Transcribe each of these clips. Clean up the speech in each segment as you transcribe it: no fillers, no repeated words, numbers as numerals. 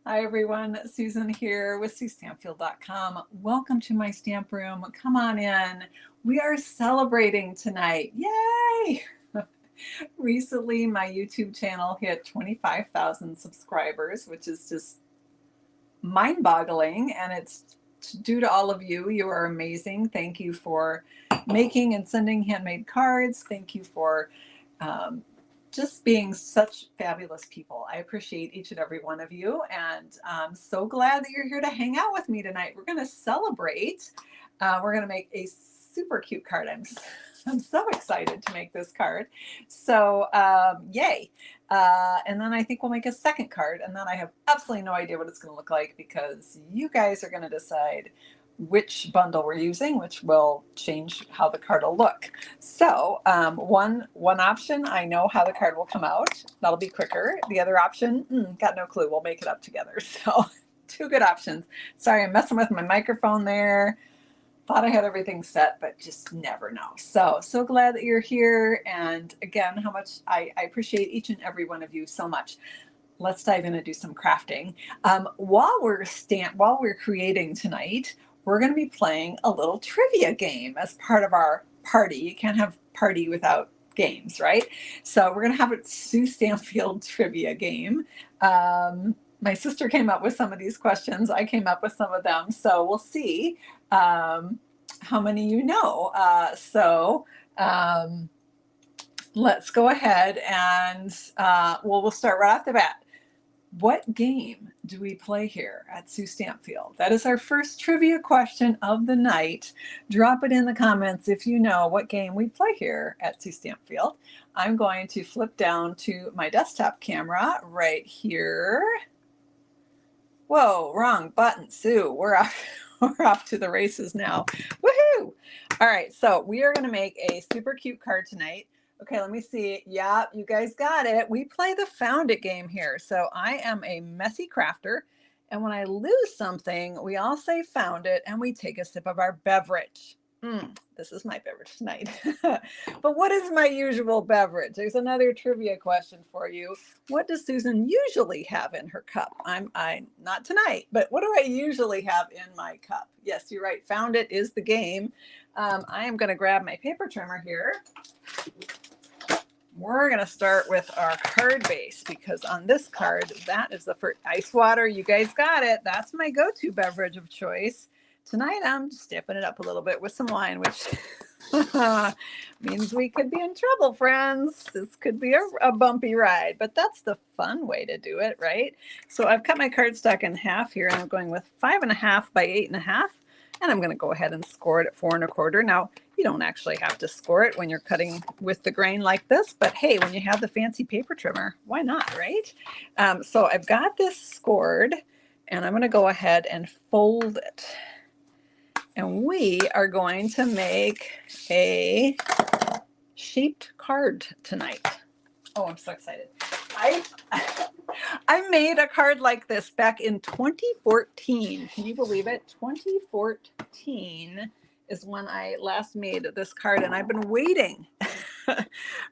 Hi everyone, Susan here with Suestampfield.com. Welcome to my stamp room. Come on in. We are celebrating tonight. Yay! Recently, my YouTube channel hit 25,000 subscribers, which is just mind-boggling, and it's due to all of you. You are amazing. Thank you for making and sending handmade cards. Thank you for just being such fabulous people. I appreciate each and every one of you, and I'm so glad that you're here to hang out with me tonight. We're going to celebrate. We're going to make a super cute card. I'm so excited to make this card. So yay. And then I think we'll make a second card, and then I have absolutely no idea what it's going to look like because you guys are going to decide which bundle we're using, which will change how the card will look. So one option, I know how the card will come out. That'll be quicker. The other option, got no clue. We'll make it up together. So two good options. Sorry, I'm messing with my microphone there. Thought I had everything set, but just never know. So glad that you're here. And again, how much I appreciate each and every one of you so much. Let's dive in and do some crafting. While we're creating tonight, we're going to be playing a little trivia game as part of our party. You can't have party without games, right? So we're going to have a Suestampfield Trivia game. My sister came up with some of these questions. I came up with some of them. So we'll see how many you know. Let's go ahead and we'll start right off the bat. What game do we play here at Suestampfield? That is our first trivia question of the night. Drop it in the comments if you know what game we play here at Suestampfield. I'm going to flip down to my desktop camera right here. Whoa, wrong button, Sue. We're off to the races now. Woohoo! All right, so we are going to make a super cute card tonight. Okay, let me see. Yeah, you guys got it. We play the Found It game here. So I am a messy crafter, and when I lose something, we all say found it, and we take a sip of our beverage. This is my beverage tonight. But what is my usual beverage? There's another trivia question for you. What does Susan usually have in her cup? I'm not tonight, but what do I usually have in my cup? Yes, you're right. Found It is the game. I am going to grab my paper trimmer here. We're going to start with our card base because on this card, that is the first ice water. You guys got it. That's my go-to beverage of choice. Tonight, I'm stepping it up a little bit with some wine, which means we could be in trouble, friends. This could be a bumpy ride, but that's the fun way to do it, right? So I've cut my cardstock in half here, and I'm going with 5.5 by 8.5. And I'm going to go ahead and score it at 4.25. Now, you don't actually have to score it when you're cutting with the grain like this, but hey, when you have the fancy paper trimmer, why not, right? So I've got this scored, and I'm going to go ahead and fold it. And we are going to make a shaped card tonight. Oh, I'm so excited. I made a card like this back in 2014. Can you believe it? 2014 is when I last made this card, and I've been waiting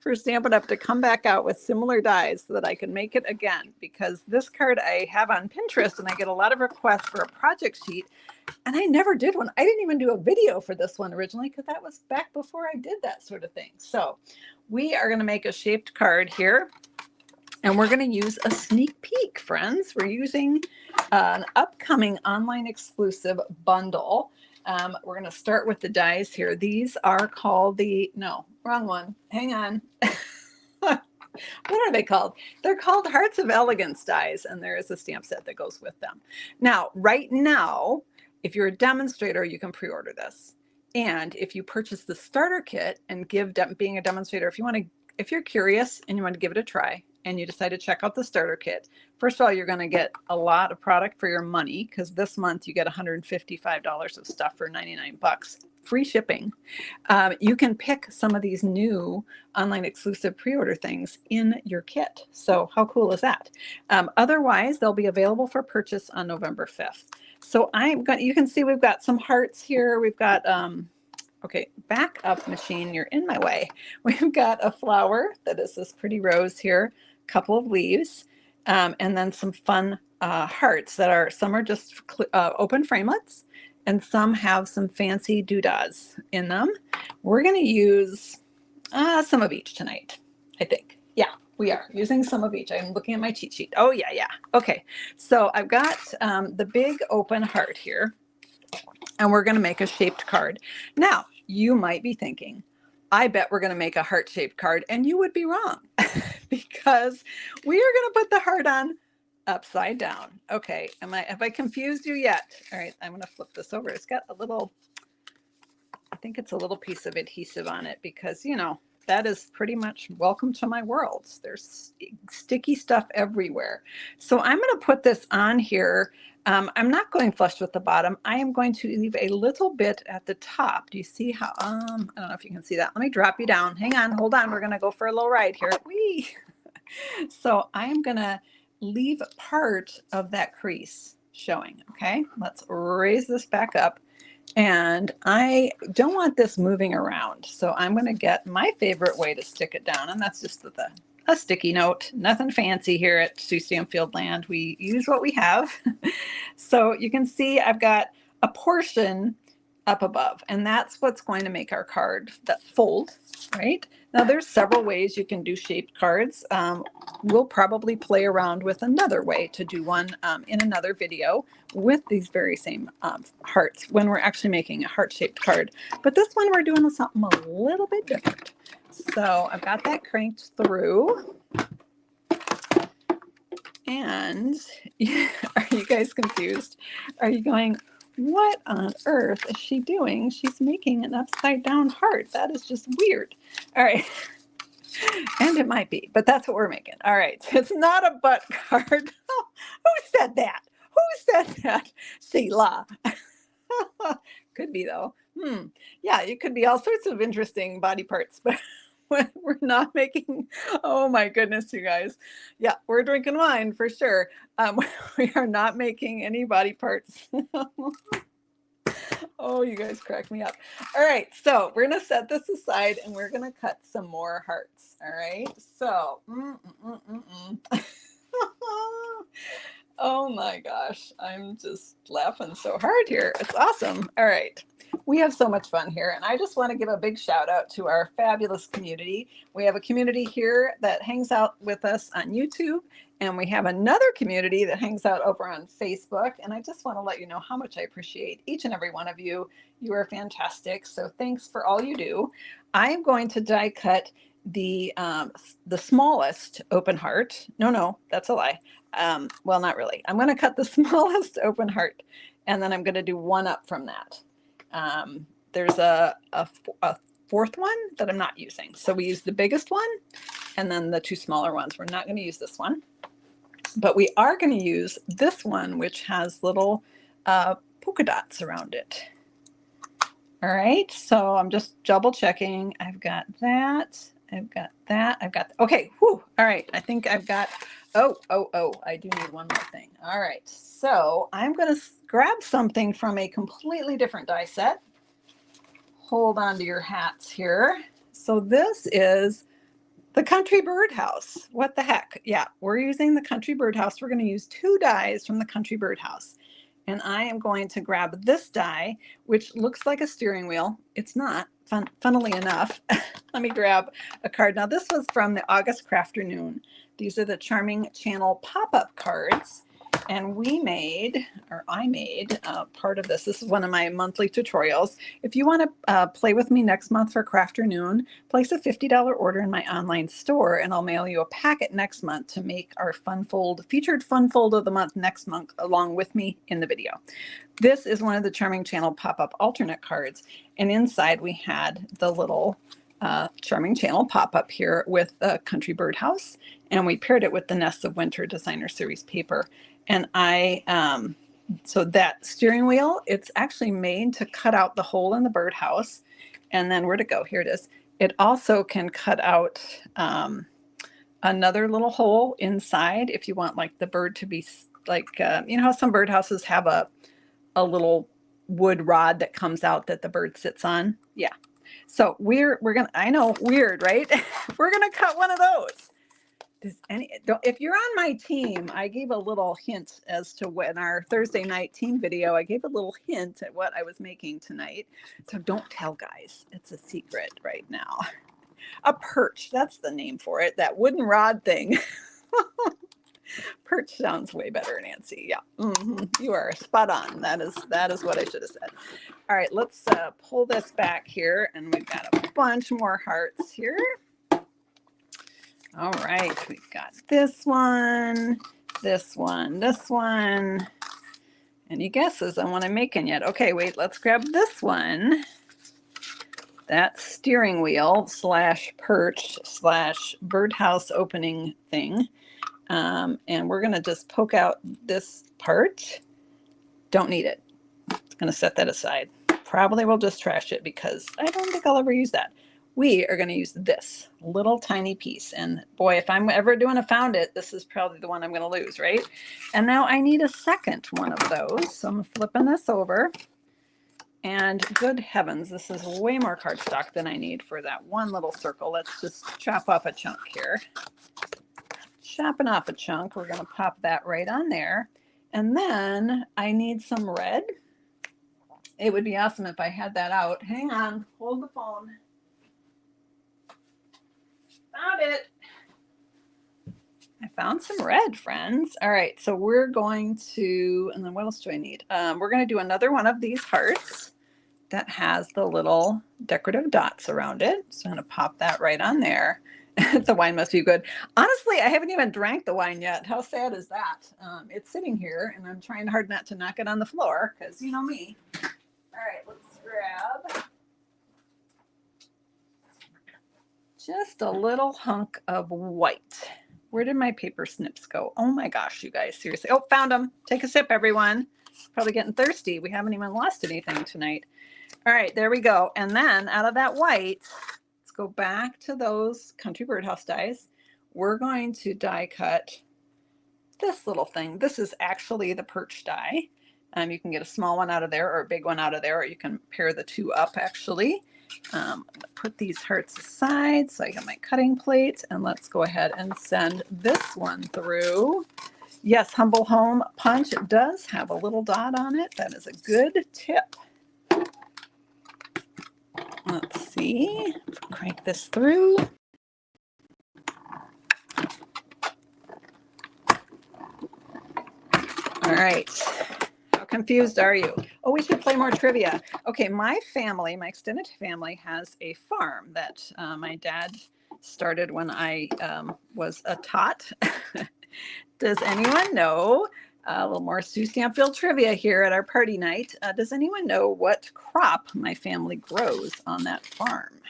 for Stampin' Up! To come back out with similar dies so that I can make it again, because this card I have on Pinterest, and I get a lot of requests for a project sheet, and I never did one. I didn't even do a video for this one originally because that was back before I did that sort of thing. So we are going to make a shaped card here. And we're going to use a sneak peek, friends. We're using an upcoming online exclusive bundle. We're going to start with the dies here. These are called no, wrong one. Hang on. What are they called? They're called Hearts of Elegance dies, and there is a stamp set that goes with them. Now, right now, if you're a demonstrator, you can pre-order this. And if you purchase the starter kit and being a demonstrator, if you're curious and you want to give it a try, and you decide to check out the starter kit, first of all, you're going to get a lot of product for your money because this month you get $155 of stuff for 99 bucks, free shipping. You can pick some of these new online exclusive pre-order things in your kit. So how cool is that? Otherwise, they'll be available for purchase on November 5th. So you can see we've got some hearts here. We've got okay, back up machine, you're in my way. We've got a flower that is this pretty rose here, couple of leaves, and then some fun hearts that are, some are just open framelits, and some have some fancy doodads in them. We're going to use some of each tonight, I think. Yeah, we are using some of each. I'm looking at my cheat sheet. Oh, yeah, yeah. Okay, so I've got the big open heart here, and we're going to make a shaped card. Now, you might be thinking, I bet we're going to make a heart-shaped card, and you would be wrong because we are going to put the heart on upside down. Okay, have I confused you yet? All right, I'm going to flip this over. It's got a little, I think it's a little piece of adhesive on it because, you know, that is pretty much welcome to my world. There's sticky stuff everywhere. So I'm going to put this on here. I'm not going flush with the bottom. I am going to leave a little bit at the top. Do you see how, I don't know if you can see that. Let me drop you down. Hang on, hold on. We're going to go for a little ride here. Whee! So I'm going to leave part of that crease showing. Okay, let's raise this back up. And I don't want this moving around. So I'm going to get my favorite way to stick it down. And that's just with a sticky note. Nothing fancy here at Suestampfield Land. We use what we have. So you can see I've got a portion up above. And that's what's going to make our card that fold, right? Now there's several ways you can do shaped cards. We'll probably play around with another way to do one in another video with these very same hearts when we're actually making a heart-shaped card. But this one we're doing something a little bit different. So I've got that cranked through. And are you guys confused? Are you going, what on earth is she doing? She's making an upside down heart. That is just weird. All right. And it might be, but that's what we're making. All right. It's not a butt card. Who said that? Who said that? Sheila. Could be though. Yeah, it could be all sorts of interesting body parts, but we're not making, oh my goodness, you guys. Yeah, we're drinking wine for sure. We are not making any body parts. Oh, you guys crack me up. All right, so we're going to set this aside and we're going to cut some more hearts. All right, so, oh my gosh, I'm just laughing so hard here. It's awesome. All right. We have so much fun here, and I just want to give a big shout out to our fabulous community. We have a community here that hangs out with us on YouTube, and we have another community that hangs out over on Facebook, and I just want to let you know how much I appreciate each and every one of you. You are fantastic, so thanks for all you do. I am going to die cut the smallest open heart. No, that's a lie. Well, not really. I'm going to cut the smallest open heart, and then I'm going to do one up from that. There's a fourth one that I'm not using. So we use the biggest one and then the two smaller ones. We're not going to use this one, but we are going to use this one, which has little polka dots around it. All right. So I'm just double checking. I've got that. I've got that. I've got, okay. Whew. All right. I think I've got, oh, I do need one more thing. All right. So I'm going to grab something from a completely different die set. Hold on to your hats here. So this is the Country Birdhouse. What the heck? Yeah, we're using the Country Birdhouse. We're going to use 2 dies from the Country Birdhouse. And I am going to grab this die, which looks like a steering wheel. It's not, funnily enough. Let me grab a card. Now, this was from the August Crafternoon. These are the Charming Channel pop-up cards. And we made, or I made, part of this. This is one of my monthly tutorials. If you want to play with me next month for Crafternoon, place a $50 order in my online store, and I'll mail you a packet next month to make our fun fold, featured fun fold of the month next month, along with me in the video. This is one of the Charming Channel pop-up alternate cards, and inside we had the little Charming Channel pop-up here with the Country Birdhouse, and we paired it with the Nests of Winter Designer Series paper. And so that steering wheel, it's actually made to cut out the hole in the birdhouse. And then where'd it go? Here it is. It also can cut out another little hole inside if you want like the bird to be like, you know how some birdhouses have a little wood rod that comes out that the bird sits on? Yeah. So we're gonna, I know, weird, right? We're gonna cut one of those. If you're on my team, I gave a little hint as to when our Thursday night team video, I gave a little hint at what I was making tonight. So don't tell, guys. It's a secret right now. A perch, that's the name for it. That wooden rod thing. Perch sounds way better, Nancy. Yeah, you are spot on. That is what I should have said. All right, let's pull this back here, and we've got a bunch more hearts here. All right, we've got this one, this one, this one. Any guesses on what I'm making yet? Okay, wait, let's grab this one. That steering wheel / perch / birdhouse opening thing. And we're going to just poke out this part. Don't need it. I'm going to set that aside. Probably will just trash it because I don't think I'll ever use that. We are going to use this little tiny piece. And boy, if I'm ever doing a found it, this is probably the one I'm going to lose, right? And now I need a second one of those. So I'm flipping this over. And good heavens, this is way more cardstock than I need for that one little circle. Let's just chop off a chunk here. Chopping off a chunk, we're going to pop that right on there. And then I need some red. It would be awesome if I had that out. Hang on, hold the phone. Found it. I found some red, friends. All right, so we're going to, and then what else do I need? We're going to do another one of these hearts that has the little decorative dots around it. So I'm going to pop that right on there. The wine must be good. Honestly, I haven't even drank the wine yet. How sad is that? It's sitting here, and I'm trying hard not to knock it on the floor because you know me. All right, let's grab just a little hunk of white. Where did my paper snips go? Oh my gosh, you guys, seriously. Oh, found them. Take a sip, everyone. Probably getting thirsty. We haven't even lost anything tonight. All right, there we go. And then out of that white, let's go back to those country birdhouse dies. We're going to die cut this little thing. This is actually the perch die. You can get a small one out of there or a big one out of there, or you can pair the two up actually. Put these hearts aside so I got my cutting plate, and let's go ahead and send this one through. Yes, Humble Home Punch does have a little dot on it. That is a good tip. Let's see, crank this through. All right. How confused are you? Oh, we should play more trivia. Okay, my family, my extended family, has a farm that my dad started when I was a tot. Does anyone know, a little more Suestampfield Trivia here at our party night, does anyone know what crop my family grows on that farm?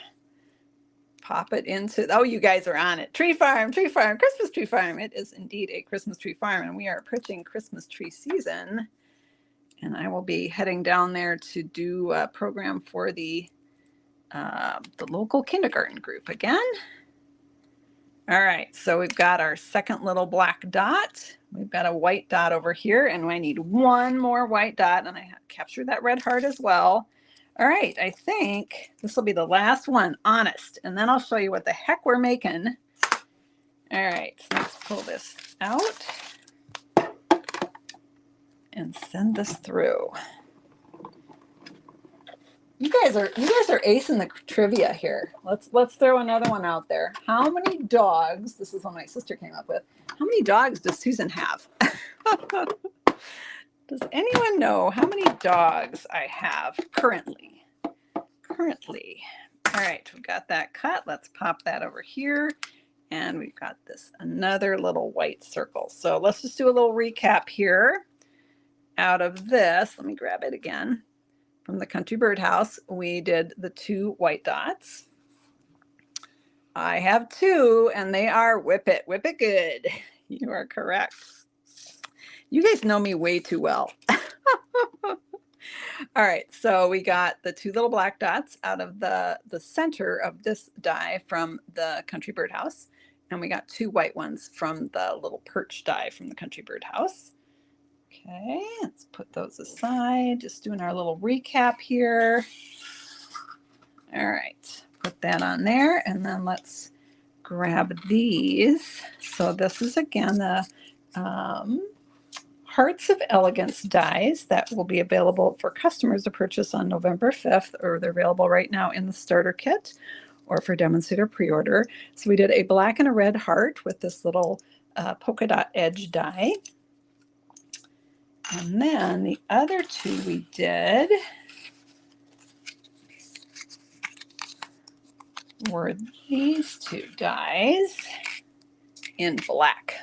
Pop it into, oh, you guys are on it. Tree farm, Christmas tree farm. It is indeed a Christmas tree farm, and we are approaching Christmas tree season. And I will be heading down there to do a program for the local kindergarten group again. All right, so we've got our second little black dot. We've got a white dot over here, and I need one more white dot, and I have captured that red heart as well. All right, I think this will be the last one, honest, and then I'll show you what the heck we're making. All right, so let's pull this out and send this through. You guys are acing the trivia here. Let's throw another one out there. How many dogs? This is one my sister came up with. How many dogs does Susan have? Does anyone know how many dogs I have currently? All right, we've got that cut. Let's pop that over here. And we've got this another little white circle. So let's just do a little recap here. Out of this, let me grab it again. From the country birdhouse, we did the two white dots. I have two, and they are whip it good. You are correct. You guys know me way too well. All right, so we got the two little black dots out of the center of this die from the country birdhouse, and we got two white ones from the little perch die from the country birdhouse. Okay, let's put those aside. Just doing our little recap here. All right, put that on there, and then let's grab these. So this is again the Hearts of Elegance dies that will be available for customers to purchase on November 5th, or they're available right now in the starter kit or for demonstrator pre-order. So we did a black and a red heart with this little polka dot edge die. And then the other two we did were these two dies in black.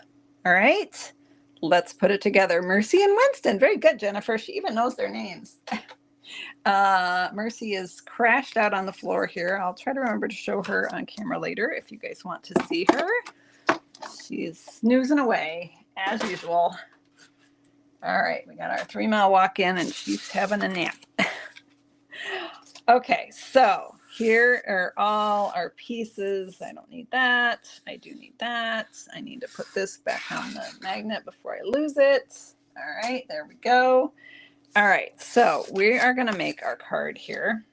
All right, let's put it together. Mercy and Winston. Very good, Jennifer. She even knows their names. Mercy is crashed out on the floor here. I'll try to remember to show her on camera later if you guys want to see her. She's snoozing away as usual. All right, we got our 3-mile walk in and she's having a nap. Okay, so here are all our pieces. I don't need that. I do need that. I need to put this back on the magnet before I lose it. All right, there we go. All right, so we are going to make our card here.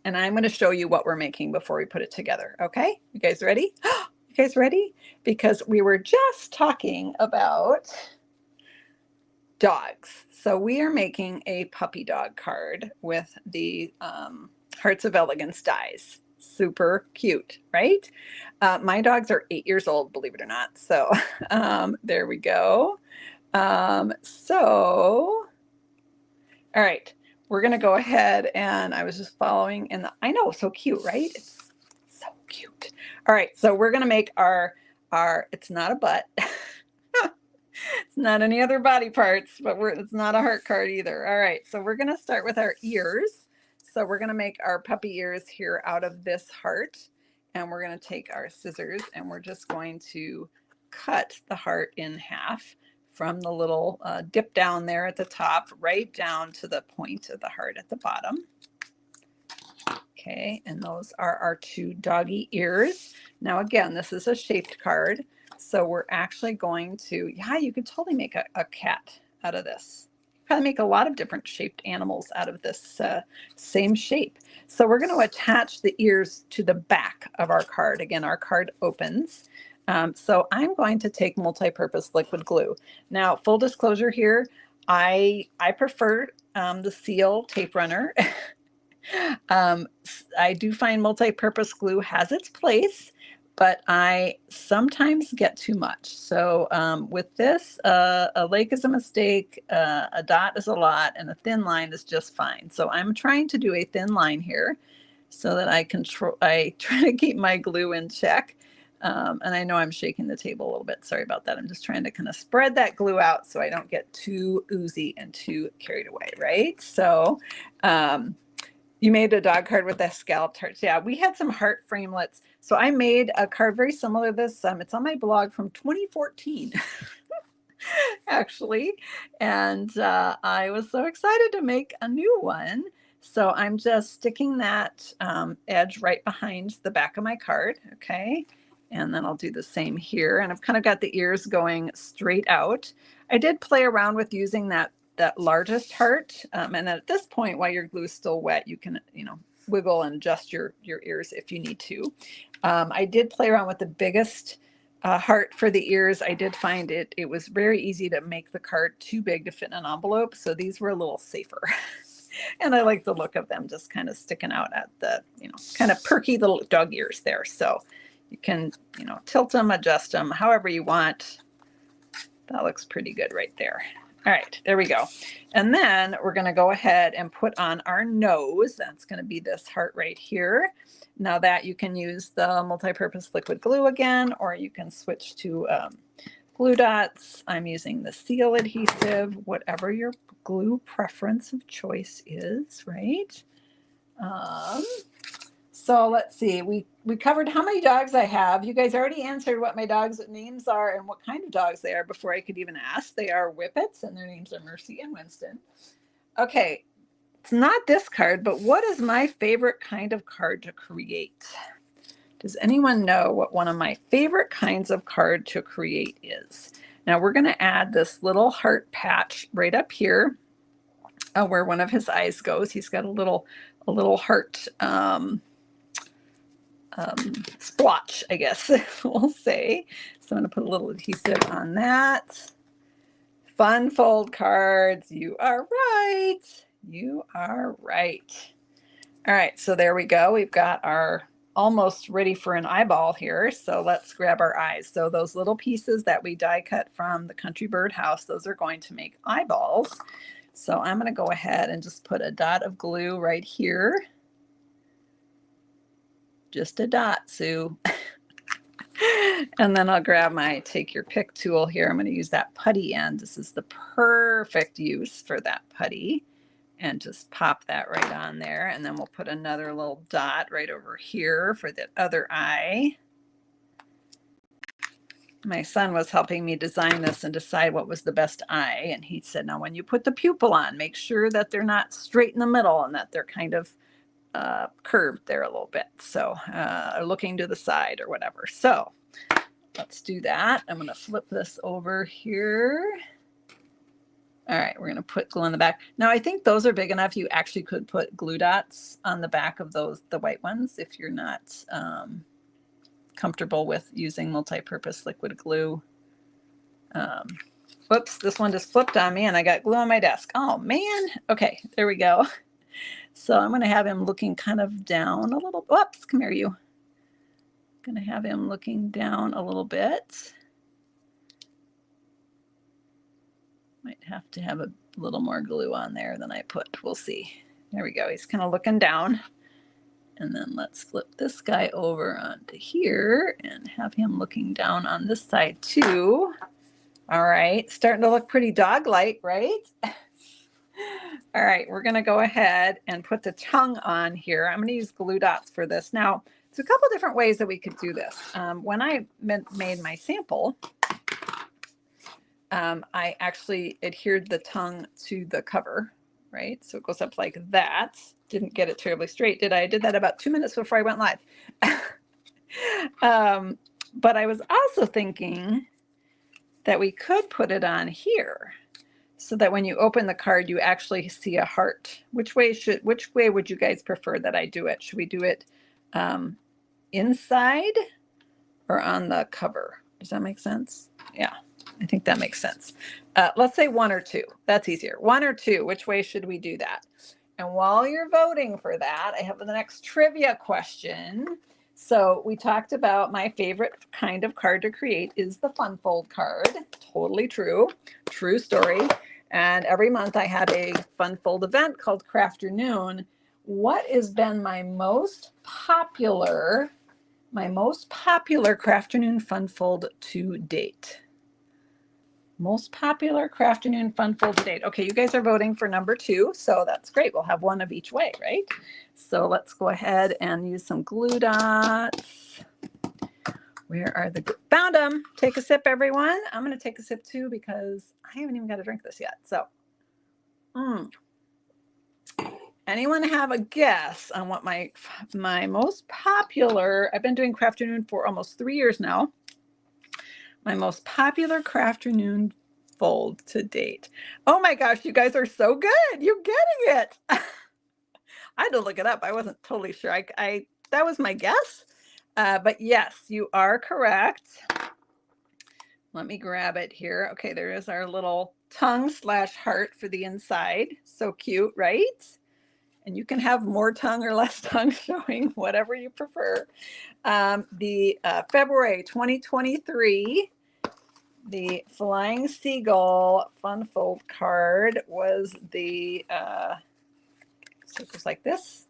And I'm going to show you what we're making before we put it together. Okay, you guys ready? You guys ready? Because we were just talking about dogs. So we are making a puppy dog card with the Hearts of Elegance dies. Super cute, right? My dogs are 8 years old, believe it or not. So there we go. All right, we're going to go ahead, and I was just following in the, I know, so cute, right? It's so cute. All right, so we're going to make our, it's not a butt. It's not any other body parts, but it's not a heart card either. All right, so we're going to start with our ears. So we're going to make our puppy ears here out of this heart, and we're going to take our scissors and we're just going to cut the heart in half from the little dip down there at the top right down to the point of the heart at the bottom. Okay, and those are our 2 doggy ears. Now again, this is a shaped card, so we're actually going to, yeah, you could totally make a cat out of this. Probably make a lot of different shaped animals out of this same shape. So we're going to attach the ears to the back of our card. Again, our card opens. So I'm going to take multi-purpose liquid glue. Now, full disclosure here, I prefer the Seal tape runner. I do find multi-purpose glue has its place, but I sometimes get too much. So with this, a lake is a mistake, a dot is a lot, and a thin line is just fine. So I'm trying to do a thin line here so that I try to keep my glue in check. And I know I'm shaking the table a little bit. Sorry about that. I'm just trying to kind of spread that glue out so I don't get too oozy and too carried away, right? So you made a dog card with the scalloped hearts. Yeah, we had some heart framelets. So I made a card very similar to this. It's on my blog from 2014, actually. And I was so excited to make a new one. So I'm just sticking that edge right behind the back of my card. Okay. And then I'll do the same here. And I've kind of got the ears going straight out. I did play around with using that largest heart. And then at this point, while your glue is still wet, you can, wiggle and adjust your ears if you need to. I did play around with the biggest heart for the ears. I did find it was very easy to make the card too big to fit in an envelope. So these were a little safer. And I like the look of them just kind of sticking out at the, kind of perky little dog ears there. So you can, tilt them, adjust them, however you want. That looks pretty good right there. All right, there we go. And then we're going to go ahead and put on our nose. That's going to be this heart right here. Now that you can use the multi-purpose liquid glue again, or you can switch to glue dots. I'm using the Seal adhesive, whatever your glue preference of choice is, right? So let's see, we covered how many dogs I have. You guys already answered what my dogs' names are and what kind of dogs they are before I could even ask. They are Whippets, and their names are Mercy and Winston. Okay, it's not this card, but what is my favorite kind of card to create? Does anyone know what one of my favorite kinds of card to create is? Now we're going to add this little heart patch right up here where one of his eyes goes. He's got a little heart splotch, I guess we'll say. So I'm going to put a little adhesive on that. Fun fold cards. You are right. You are right. All right, so there we go. We've got our almost ready for an eyeball here. So let's grab our eyes. So those little pieces that we die cut from the country bird house, those are going to make eyeballs. So I'm going to go ahead and just put a dot of glue right here. Just a dot, Sue. And then I'll grab my take your pick tool here. I'm going to use that putty end. This is the perfect use for that putty. And just pop that right on there. And then we'll put another little dot right over here for the other eye. My son was helping me design this and decide what was the best eye. And he said, now when you put the pupil on, make sure that they're not straight in the middle and that they're kind of curved there a little bit. So looking to the side or whatever. So let's do that. I'm going to flip this over here. All right, we're going to put glue on the back. Now, I think those are big enough. You actually could put glue dots on the back of those, the white ones, if you're not comfortable with using multi-purpose liquid glue. Whoops, this one just flipped on me and I got glue on my desk. Oh, man. Okay, there we go. So I'm going to have him looking kind of down a little. Whoops, come here, you. Going to have him looking down a little bit. Might have to have a little more glue on there than I put. We'll see. There we go. He's kind of looking down. And then let's flip this guy over onto here and have him looking down on this side too. All right. Starting to look pretty dog-like, right? All right. We're going to go ahead and put the tongue on here. I'm going to use glue dots for this. Now, there's a couple different ways that we could do this. When I made my sample, I actually adhered the tongue to the cover, right? So it goes up like that. Didn't get it terribly straight, did I? I did that about 2 minutes before I went live. But I was also thinking that we could put it on here so that when you open the card, you actually see a heart. Which way would you guys prefer that I do it? Should we do it inside or on the cover? Does that make sense? Yeah. I think that makes sense. Let's say 1 or 2. That's easier. 1 or 2. Which way should we do that? And while you're voting for that, I have the next trivia question. So we talked about my favorite kind of card to create is the fun fold card. Totally true. True story. And every month I have a fun fold event called Crafternoon. What has been my most popular Crafternoon fun fold to date? Most popular Crafternoon fun fold to date. Okay, you guys are voting for number 2, so that's great. We'll have one of each way, right? So let's go ahead and use some glue dots. Where are the, found them. Take a sip, everyone. I'm going to take a sip too because I haven't even got to drink this yet. So, anyone have a guess on what my most popular, I've been doing Crafternoon for almost 3 years now. My most popular Crafternoon fold to date. Oh my gosh, you guys are so good. You're getting it. I had to look it up. I wasn't totally sure. I that was my guess. But yes, you are correct. Let me grab it here. Okay, there is our little tongue / heart for the inside. So cute, right? And you can have more tongue or less tongue showing, whatever you prefer. The February 2023, the Flying Seagull Fun Fold card was the, so it goes like this.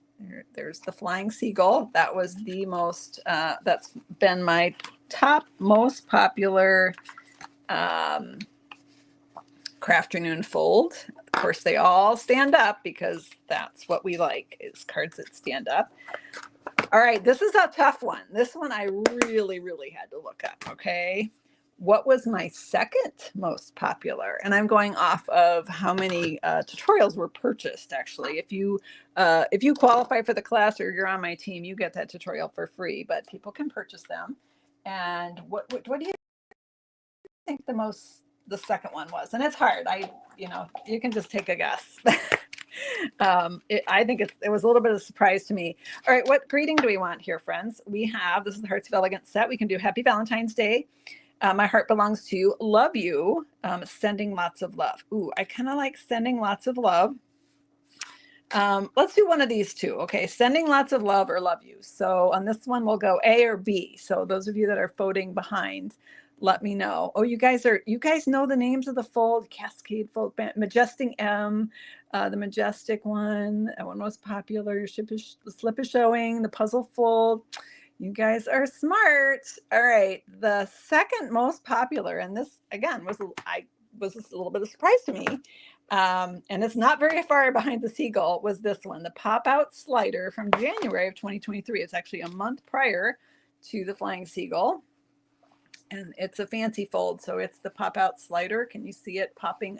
There's the Flying Seagull. That was the most, that's been my top most popular Crafternoon fold. Of course, they all stand up because that's what we like, is cards that stand up. All right, this is a tough one. This one I really, really had to look up, okay? What was my second most popular? And I'm going off of how many tutorials were purchased, actually. If you qualify for the class or you're on my team, you get that tutorial for free, but people can purchase them. And what do you think the second one was? And it's hard. You can just take a guess. I think it was a little bit of a surprise to me. All right, what greeting do we want here, friends? We have, this is the Hearts of Elegance set. We can do Happy Valentine's Day. My heart belongs to you. Love you. Sending lots of love. Ooh, I kind of like sending lots of love. Let's do one of these two. Okay, sending lots of love or love you. So on this one, we'll go A or B. So those of you that are voting behind, let me know. Oh, you guys know the names of the fold, Cascade Fold, Majestic M, the Majestic one. That one was popular. The Slip is Showing, the Puzzle Fold. You guys are smart. All right, the second most popular, and this again was a little bit of a surprise to me. And it's not very far behind the seagull, was this one, the pop-out slider from January of 2023. It's actually a month prior to the flying seagull. And it's a fancy fold, so it's the pop-out slider. Can you see it popping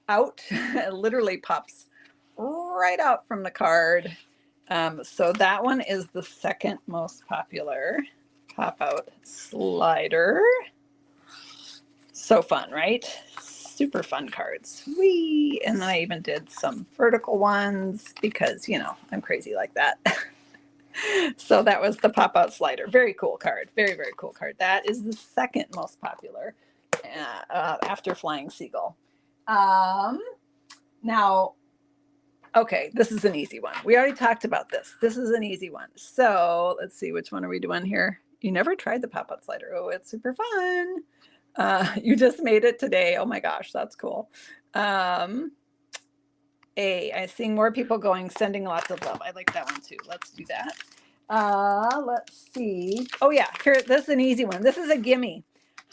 out? It literally pops right out from the card. So that one is the second most popular pop-out slider. So fun, right? Super fun cards. Whee! And then I even did some vertical ones because, you know, I'm crazy like that. So that was the pop-out slider. Very cool card. Very, very cool card. That is the second most popular after Flying Seagull. Now, okay, this is an easy one. We already talked about this. This is an easy one. So let's see, which one are we doing here? You never tried the pop-out slider. Oh, it's super fun. You just made it today. Oh my gosh, that's cool. I'm seeing more people going, sending lots of love. I like that one too. Let's do that. Let's see. Oh yeah, here, this is an easy one. This is a gimme.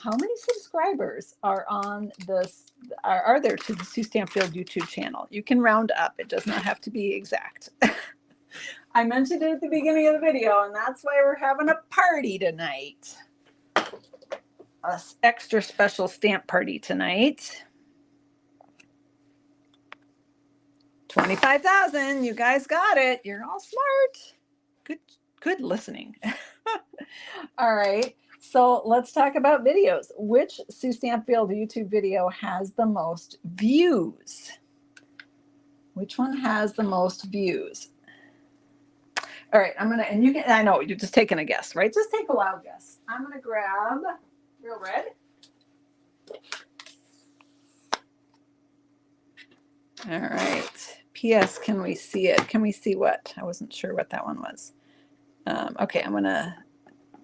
How many subscribers are on this, are there to the Suestampfield YouTube channel? You can round up. It does not have to be exact. I mentioned it at the beginning of the video, and that's why we're having a party tonight. An extra special stamp party tonight. 25,000. You guys got it. You're all smart. Good listening. All right. So let's talk about videos. Which Suestampfield YouTube video has the most views? Which one has the most views? All right, and you can, I know you're just taking a guess, right? Just take a wild guess. I'm gonna grab Real Red. All right. P.S. Can we see it? Can we see what? I wasn't sure what that one was. Okay, I'm gonna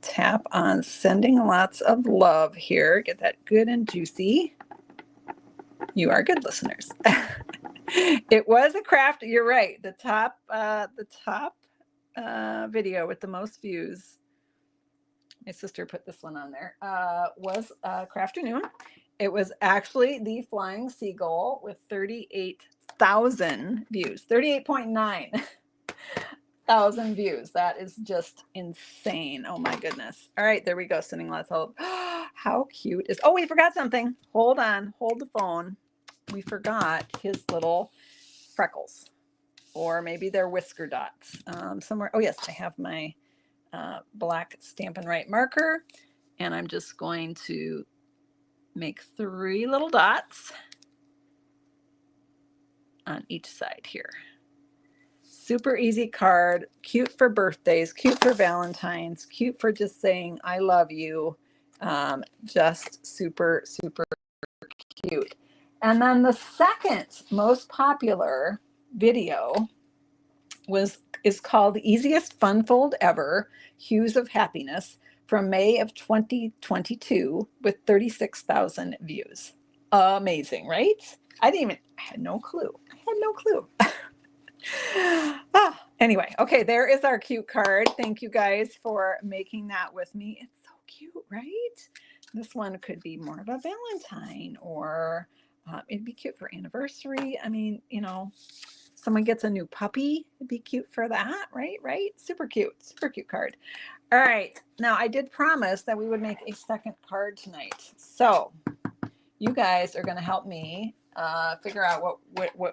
tap on sending lots of love here. Get that good and juicy. You are good listeners. It was a craft. You're right. The top video with the most views. My sister put this one on there. Was Crafternoon. It was actually the Flying Seagull with 38,000 views. 38.9 thousand views. That is just insane. Oh my goodness. All right, there we go. Sending lots of how cute is, oh, we forgot something. Hold on, hold the phone. We forgot his little freckles, or maybe they're whisker dots somewhere. Oh yes, I have my black Stampin' Right marker, and I'm just going to make 3 little dots on each side here. Super easy card, cute for birthdays, cute for Valentine's, cute for just saying I love you. Just super, super cute. And then the second most popular video is called The Easiest Fun Fold Ever, Hues of Happiness, from May of 2022 with 36,000 views. Amazing, right? I had no clue. Anyway, okay, there is our cute card. Thank you guys for making that with me. It's so cute, right? This one could be more of a Valentine, or it'd be cute for anniversary. I mean, you know, someone gets a new puppy, it'd be cute for that, right? Super cute card. All right, now I did promise that we would make a second card tonight. So you guys are going to help me figure out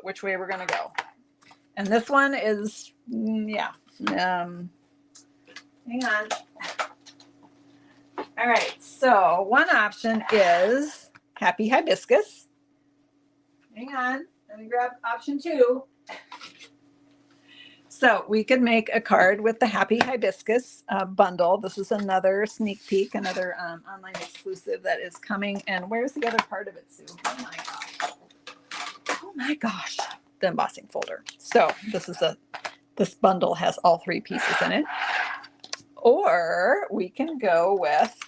which way we're going to go. And this one is, hang on. All right, so one option is Happy Hibiscus. Hang on, let me grab option 2. So we could make a card with the Happy Hibiscus bundle. This is another sneak peek, another online exclusive that is coming. And where's the other part of it, Sue? Oh my gosh. Oh my gosh. The embossing folder. So this bundle has all 3 pieces in it. Or we can go with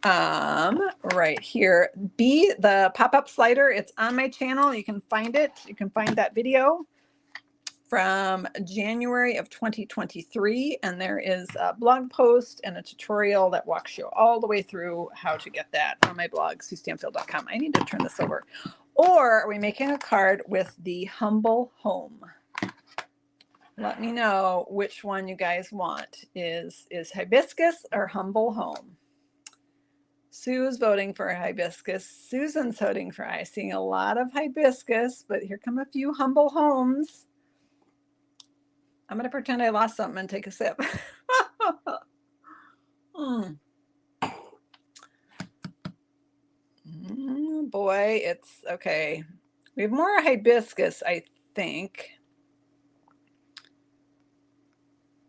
right here, the pop-up slider. It's on my channel. You can find it. You can find that video from January of 2023, and there is a blog post and a tutorial that walks you all the way through how to get that on my blog, suestampfield.com. I need to turn this over. Or are we making a card with the Humble Home? Let me know which one you guys want. Is Hibiscus or Humble Home? Sue's voting for Hibiscus. Susan's voting for, I see a lot of Hibiscus, but here come a few Humble Homes. I'm going to pretend I lost something and take a sip. Boy, it's okay. We have more Hibiscus, I think.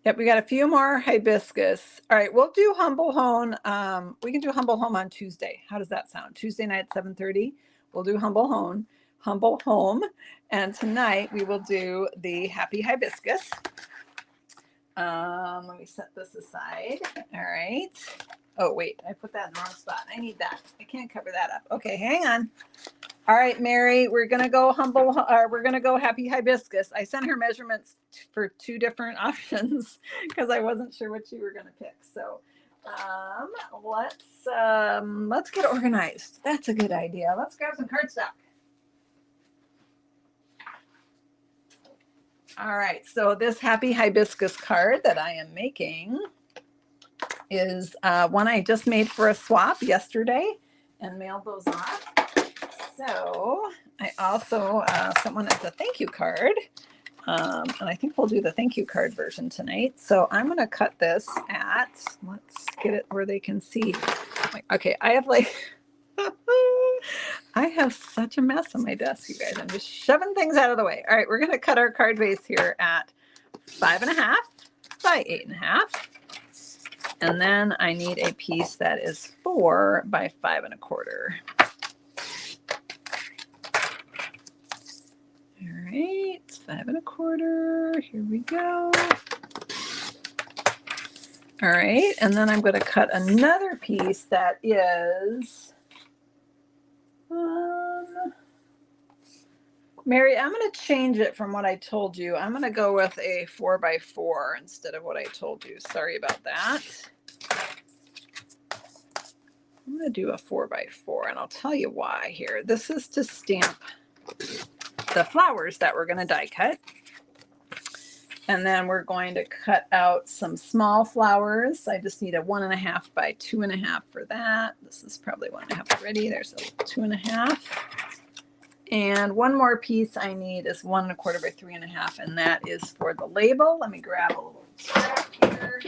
Yep, we got a few more Hibiscus. All right, we'll do Humble Home. We can do Humble Home on Tuesday. How does that sound? Tuesday night at 7:30. We'll do Humble Home. And tonight we will do the Happy Hibiscus. Let me set this aside. All right. Oh, wait, I put that in the wrong spot. I need that. I can't cover that up. Okay, hang on. All right, Mary, we're going to go we're going to go Happy Hibiscus. I sent her measurements for 2 different options because I wasn't sure what you were going to pick. So let's get organized. That's a good idea. Let's grab some cardstock. All right, so this Happy Hibiscus card that I am making is one I just made for a swap yesterday and mailed those off. So I also sent one as a thank you card, and I think we'll do the thank you card version tonight. So I'm going to cut this let's get it where they can see. Okay, I have I have such a mess on my desk, you guys. I'm just shoving things out of the way. All right, we're going to cut our card base here at 5.5 by 8.5. And then I need a piece that is 4 by 5.25. All right, 5.25. Here we go. All right, and then I'm going to cut another piece that is, Mary, I'm going to change it from what I told you. I'm going to go with a 4 by 4 instead of what I told you. Sorry about that. I'm going to do a 4 by 4, and I'll tell you why here. This is to stamp the flowers that we're going to die cut. And then we're going to cut out some small flowers. I just need a 1.5 by 2.5 for that. This is probably 1.5 already. There's a 2.5. And one more piece I need is 1.25 by 3.5, and that is for the label. Let me grab a little scrap here.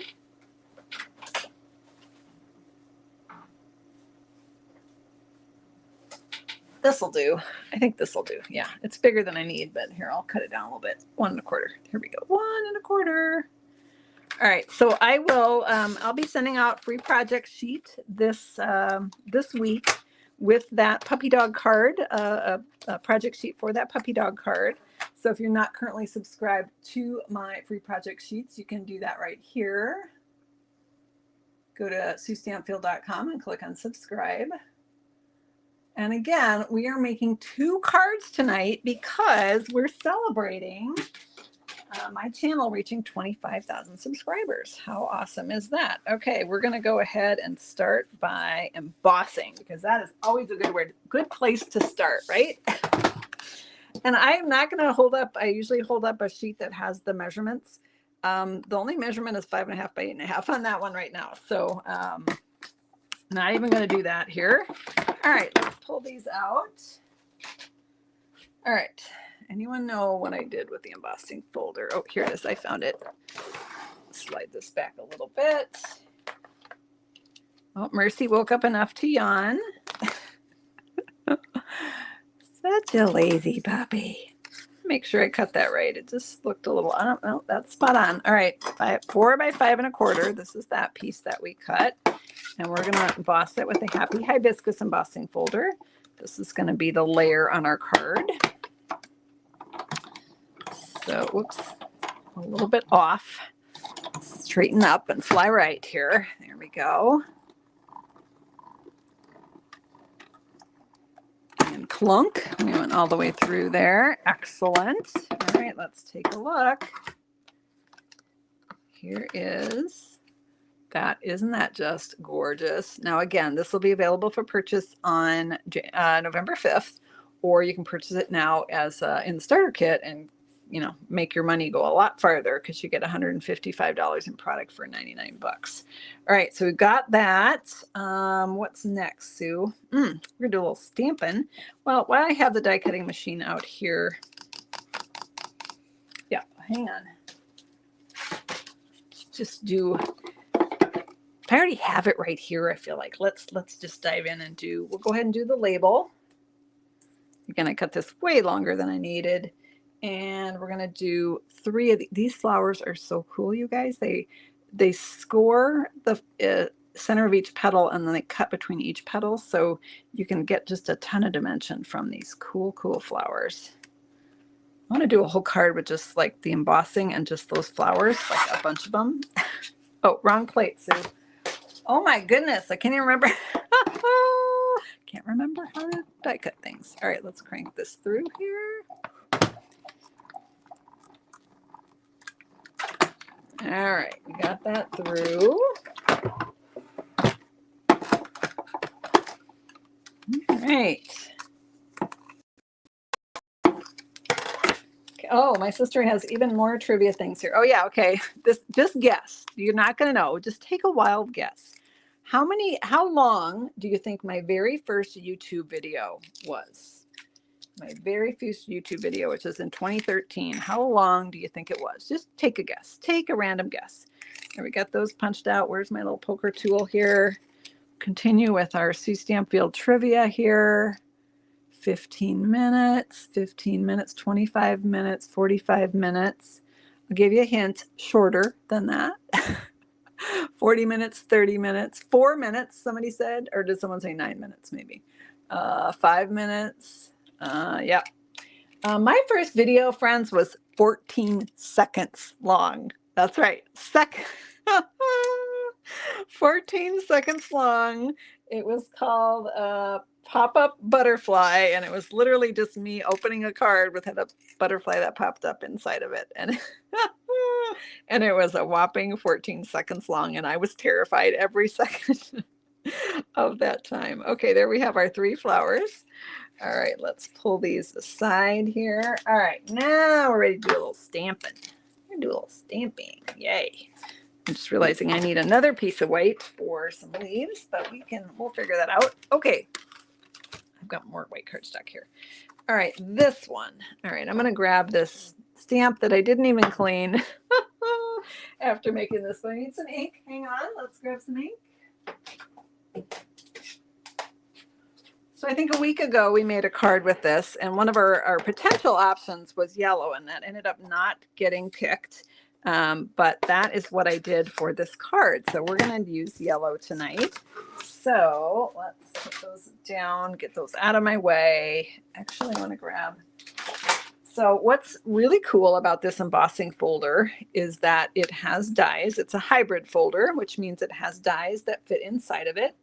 This will do. I think this will do. Yeah, it's bigger than I need, but here, I'll cut it down a little bit. 1.25. Here we go. 1.25. All right, so I will. I'll be sending out free project sheet this week with that puppy dog card, a project sheet for that puppy dog card. So if you're not currently subscribed to my free project sheets, you can do that right here. Go to suestampfield.com and click on subscribe. And again, we are making 2 cards tonight because we're celebrating my channel reaching 25,000 subscribers. How awesome is that? Okay, we're going to go ahead and start by embossing because that is always a good place to start, right? And I'm not going to hold up, I usually hold up a sheet that has the measurements. The only measurement is 5.5 by 8.5 on that one right now. So not even going to do that here. All right, let's pull these out. All right. Anyone know what I did with the embossing folder? Oh, here it is. I found it. Slide this back a little bit. Oh, Mercy woke up enough to yawn. Such a lazy puppy. make sure I cut that right. It just looked a little, I don't know, that's spot on. All right, 4 by 5 1/4. This is that piece that we cut. And we're going to emboss it with a Happy Hibiscus embossing folder. This is going to be the layer on our card. So, whoops, a little bit off. Straighten up and fly right here. There we go. And clunk. We went all the way through there. Excellent. All right, let's take a look. Here is that. Isn't that just gorgeous? Now, again, this will be available for purchase on November 5th, or you can purchase it now as in the starter kit and, you know, make your money go a lot farther because you get $155 in product for 99 bucks. All right, so we've got that. What's next, Sue? We're gonna do a little stamping. Well, while I have the die cutting machine out here, yeah, hang on. Just do. I already have it right here. I feel like let's just dive in and we'll go ahead and do the label. Again, I cut this way longer than I needed. And we're going to do 3 of these flowers are so cool, you guys. They score the center of each petal and then they cut between each petal. So you can get just a ton of dimension from these cool flowers. I want to do a whole card with just like the embossing and just those flowers, like a bunch of them. Oh, wrong plate, Sue. Oh my goodness, I can't even remember. Can't remember how to die cut things. All right, let's crank this through here. All right, we got that through. All right. Oh, my sister has even more trivia things here. Oh yeah, okay. Just guess. You're not going to know. Just take a wild guess. How long do you think my very first YouTube video was? My very first YouTube video, which is in 2013. How long do you think it was? Just take a guess. Take a random guess. There, we got those punched out. Where's my little poker tool here? Continue with our Suestampfield Trivia here. 15 minutes, 25 minutes, 45 minutes. I'll give you a hint, shorter than that. 40 minutes, 30 minutes, 4 minutes, somebody said, or did someone say 9 minutes maybe? 5 minutes, yeah. My first video, friends, was 14 seconds long. That's right, 14 seconds long. It was called Pop-Up Butterfly, and it was literally just me opening a card with a butterfly that popped up inside of it. And and it was a whopping 14 seconds long, and I was terrified every second of that time. Okay, there we have our 3 flowers. All right, let's pull these aside here. All right, now we're ready to do a little stamping. We're gonna do a little stamping. Yay. I'm just realizing I need another piece of white for some leaves, but we'll figure that out. Okay, I've got more white cardstock here. All right, this one. All right, I'm gonna grab this stamp that I didn't even clean after making this one. I need some ink. Hang on, let's grab some ink. So I think a week ago we made a card with this, and one of our potential options was yellow, and that ended up not getting picked. But that is what I did for this card. So we're going to use yellow tonight. So let's put those down, get those out of my way. Actually, I want to grab. So what's really cool about this embossing folder is that it has dies. It's a hybrid folder, which means it has dies that fit inside of it.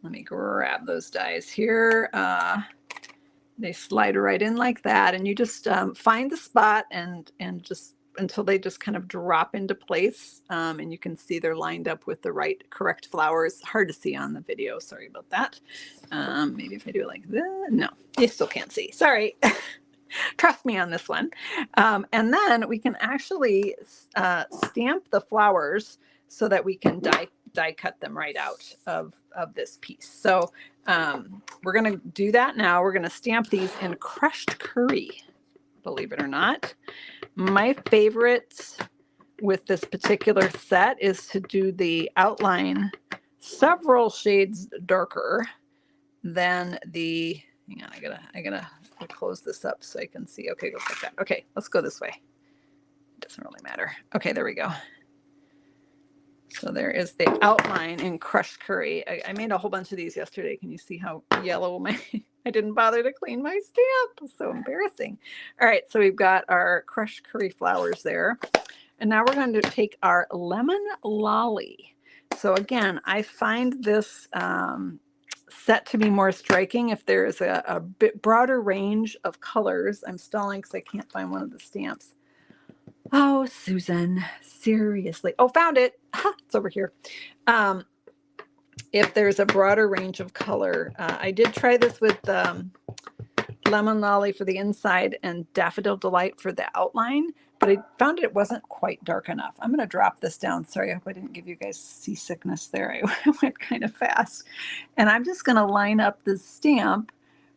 Let me grab those dies here. They slide right in like that, and you just find the spot and just until they just kind of drop into place, and you can see they're lined up with the correct flowers. Hard to see on the video, sorry about that. Maybe if I do it like that, no, you still can't see, sorry. Trust me on this one. And then we can actually stamp the flowers so that we can die cut them right out of this piece. So we're going to do that now. We're going to stamp these in crushed curry, believe it or not. My favorite with this particular set is to do the outline several shades darker than the, hang on, I gotta I'll close this up so I can see. Okay, goes like that. Okay, let's go this way. It doesn't really matter. Okay, there we go. So there is the outline in crushed curry. I made a whole bunch of these yesterday. Can you see how yellow my, I didn't bother to clean my stamp. So embarrassing. All right, so we've got our crushed curry flowers there. And now we're going to take our lemon lolly. So again, I find this set to be more striking if there is a bit broader range of colors. I'm stalling because I can't find one of the stamps. Oh, Susan, seriously. Oh, found it. It's over here. If there's a broader range of color, I did try this with lemon lolly for the inside and daffodil delight for the outline, but I found it wasn't quite dark enough. I'm going to drop this down. Sorry, I hope I didn't give you guys seasickness there. I went kind of fast. And I'm just going to line up the stamp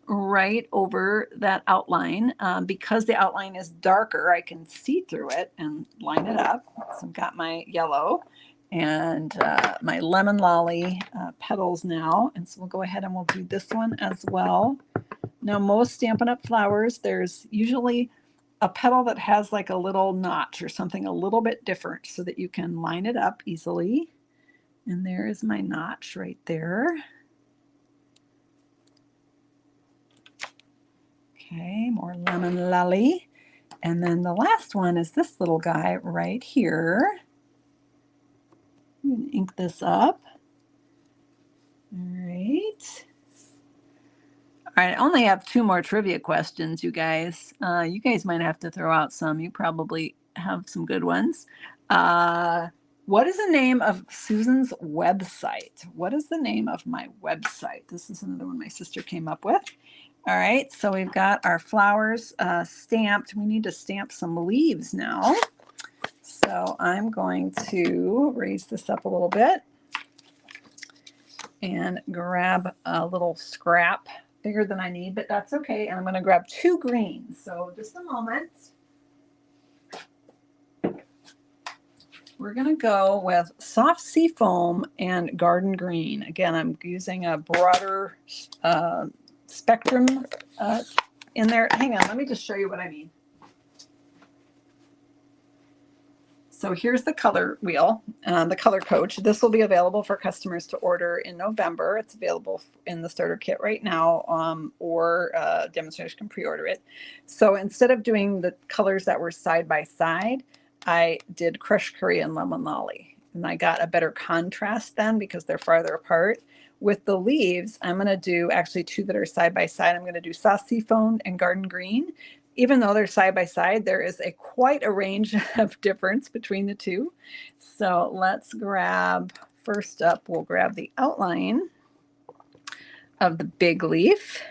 right over that outline. Because the outline is darker, I can see through it and line it up. So I've got my yellow and my lemon lolly petals now. And so we'll go ahead and we'll do this one as well. Now, most Stampin' Up! Flowers, there's usually a petal that has like a little notch or something a little bit different so that you can line it up easily. And there is my notch right there. Okay, more lemon lolly. And then the last one is this little guy right here. I'm going to ink this up. All right. All right, I only have 2 more trivia questions, you guys. You guys might have to throw out some. You probably have some good ones. What is the name of Susan's website? What is the name of my website? This is another one my sister came up with. All right, so we've got our flowers stamped. We need to stamp some leaves now. So I'm going to raise this up a little bit and grab a little scrap, bigger than I need, but that's okay. And I'm going to grab 2 greens. So just a moment. We're going to go with soft sea foam and garden green. Again, I'm using a broader spectrum in there. Hang on, let me just show you what I mean. So here's the color wheel, the color coach. This will be available for customers to order in November. It's available in the starter kit right now, or demonstrators can pre-order it. So instead of doing the colors that were side by side, I did crushed curry and lemon lolly. And I got a better contrast then because they're farther apart. With the leaves, I'm going to do actually 2 that are side by side. I'm going to do soft sea foam and garden green. Even though they're side by side, there is quite a range of difference between the 2. So let's grab, first up, we'll grab the outline of the big leaf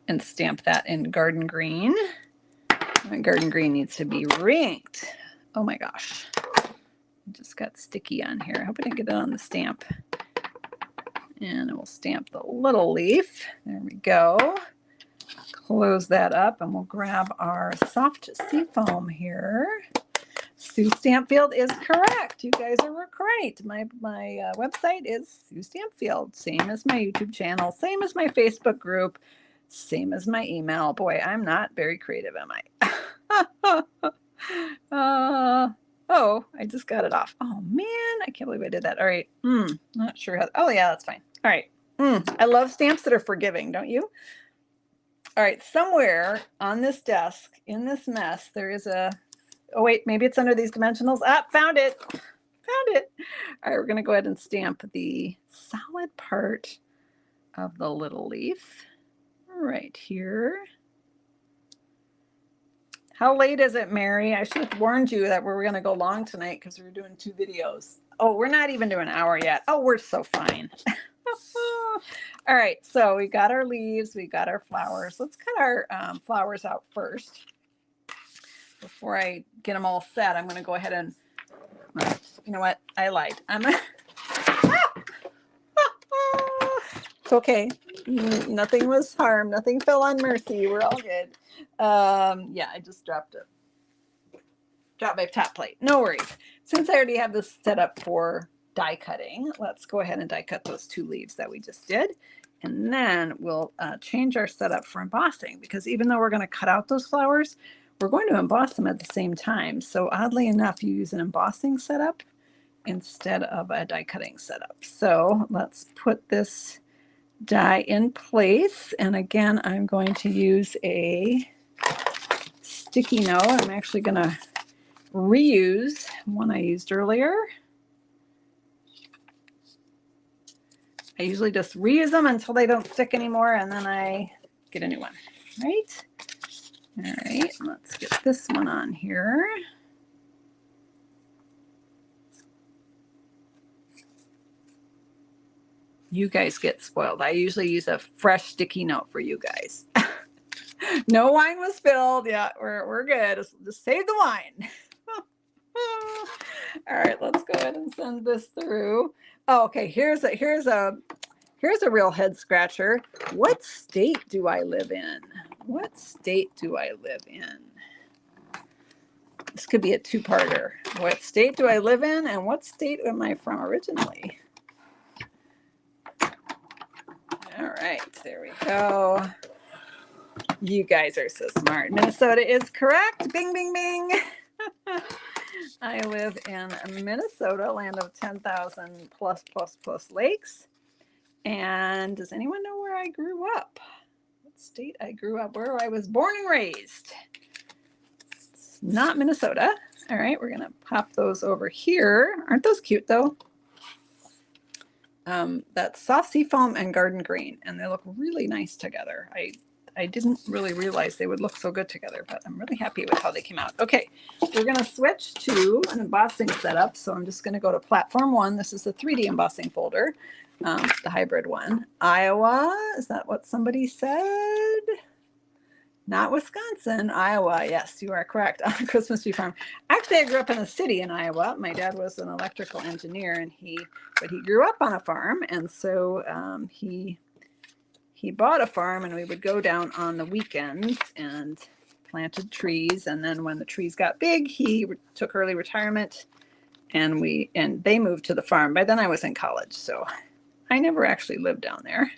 and stamp that in garden green. My garden green needs to be rinked. Oh my gosh, it just got sticky on here. I hope I didn't get it on the stamp. And we'll stamp the little leaf. There we go. Close that up and we'll grab our soft sea foam here. Suestampfield is correct. You guys are right. My website is Suestampfield. Same as my YouTube channel. Same as my Facebook group. Same as my email. Boy, I'm not very creative, am I? Oh, I just got it off. Oh man, I can't believe I did that. All right. Not sure how. Oh yeah, that's fine. All right. I love stamps that are forgiving, don't you? All right, somewhere on this desk, in this mess, there is a, oh wait, maybe it's under these dimensionals. Ah, found it. Found it. All right, we're going to go ahead and stamp the solid part of the little leaf right here. How late is it, Mary? I should have warned you that we were going to go long tonight because we were doing 2 videos. Oh, we're not even doing an hour yet. Oh, we're so fine. All right, so we got our leaves, we got our flowers. Let's cut our flowers out first. Before I get them all set, I'm going to go ahead and, you know what? I lied. It's okay. Nothing was harmed. Nothing fell on mercy. We're all good. Yeah, I just dropped my top plate. No worries. Since I already have this set up for die cutting, let's go ahead and die cut those 2 leaves that we just did. And then we'll change our setup for embossing, because even though we're going to cut out those flowers, we're going to emboss them at the same time. So oddly enough, you use an embossing setup instead of a die cutting setup. So let's put this die in place. And again, I'm going to use a sticky note. I'm actually going to reuse one I used earlier. I usually just reuse them until they don't stick anymore, and then I get a new one, right? All right, let's get this one on here. You guys get spoiled. I usually use a fresh sticky note for you guys. No wine was spilled. Yeah, we're good. Just save the wine. All right, let's go ahead and send this through. Oh, okay, here's a real head scratcher. What state do I live in? What state do I live in? This could be a two-parter. What state do I live in, and what state am I from originally? All right, there we go. You guys are so smart. Minnesota is correct. Bing, bing, bing. I live in Minnesota, land of 10,000 plus lakes. And does anyone know where I grew up? What state I grew up, where I was born and raised? It's not Minnesota. All right, we're going to pop those over here. Aren't those cute, though? That's soft seafoam and garden green, and they look really nice together. I didn't really realize they would look so good together, but I'm really happy with how they came out. Okay, we're going to switch to an embossing setup. So I'm just going to go to platform 1. This is the 3D embossing folder, the hybrid one. Iowa, is that what somebody said? Not Wisconsin, Iowa. Yes, you are correct. On Christmas Tree Farm. Actually, I grew up in a city in Iowa. My dad was an electrical engineer, and he grew up on a farm, and so he bought a farm, and we would go down on the weekends and planted trees. And then when the trees got big, he took early retirement, and they moved to the farm. By then I was in college, so I never actually lived down there.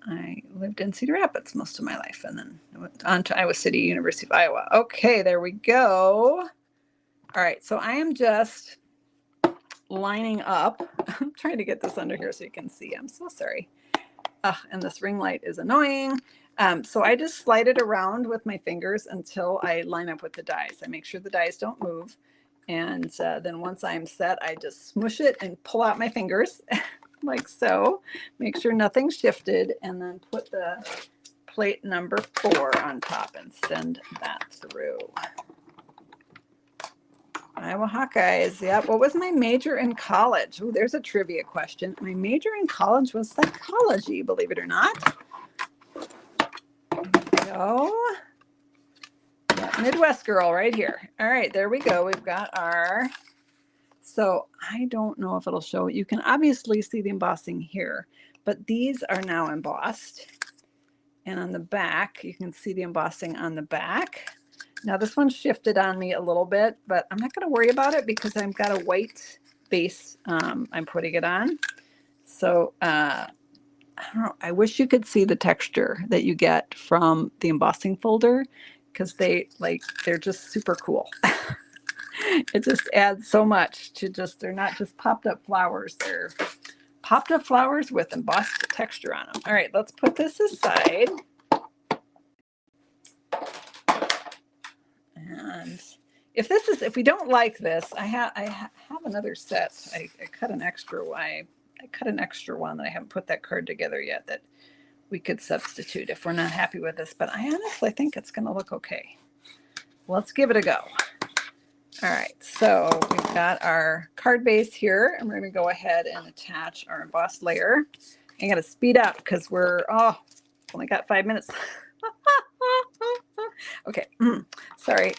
I lived in Cedar Rapids most of my life, and then I went on to Iowa City, University of Iowa. Okay, there we go. All right, so I am just lining up. I'm trying to get this under here so you can see. I'm so sorry. And this ring light is annoying. So I just slide it around with my fingers until I line up with the dies. I make sure the dies don't move. And then once I'm set, I just smush it and pull out my fingers like so. Make sure nothing's shifted, and then put the plate number 4 on top and send that through. Iowa Hawkeyes. Yep. What was my major in college? Oh, there's a trivia question. My major in college was psychology, believe it or not. There we go. Yeah, Midwest girl right here. All right, there we go. We've got our, so I don't know if it'll show. You can obviously see the embossing here, but these are now embossed. And on the back, you can see the embossing on the back. Now this one shifted on me a little bit, but I'm not going to worry about it because I've got a white base I'm putting it on. So I don't know. I wish you could see the texture that you get from the embossing folder, because they're just super cool. It just adds so much to they're not just popped up flowers. They're popped up flowers with embossed texture on them. All right, let's put this aside. And if we don't like this, I have another set. I cut an extra one that I haven't put that card together yet that we could substitute if we're not happy with this, but I honestly think it's going to look okay. Let's give it a go. All right, so we've got our card base here, and we're going to go ahead and attach our embossed layer. I got to speed up because we're only got 5 minutes. Okay, sorry.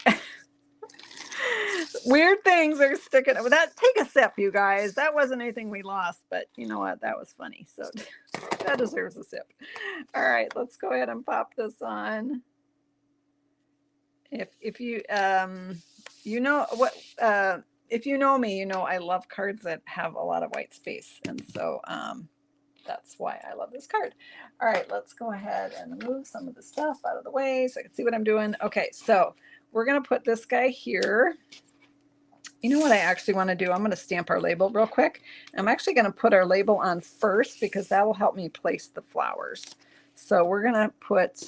Weird things are sticking. Well, take a sip, you guys. That wasn't anything we lost, but you know what? That was funny. So that deserves a sip. All right, let's go ahead and pop this on. If you you know what if you know me, you know I love cards that have a lot of white space, and so that's why I love this card. All right, let's go ahead and move some of the stuff out of the way so I can see what I'm doing. Okay, so we're going to put this guy here. You know what I actually want to do? I'm going to stamp our label real quick. I'm actually going to put our label on first because that will help me place the flowers. So we're going to put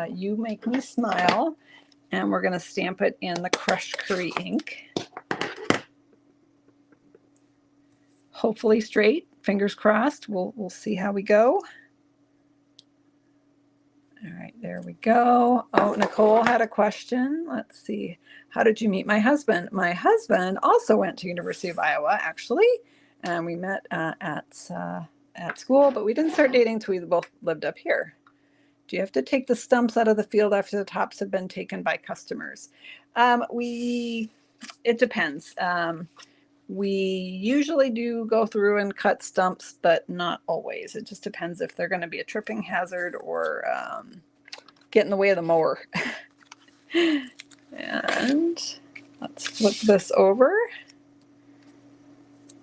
You Make Me Smile, and we're going to stamp it in the crushed curry ink. Hopefully straight, fingers crossed. We'll see how we go. All right, there we go. Oh, Nicole had a question. Let's see. How did you meet my husband? My husband also went to University of Iowa, actually, and we met at school, but we didn't start dating until we both lived up here. Do you have to take the stumps out of the field after the tops have been taken by customers? It depends. We usually do go through and cut stumps, but not always. It just depends if they're going to be a tripping hazard or get in the way of the mower. And let's flip this over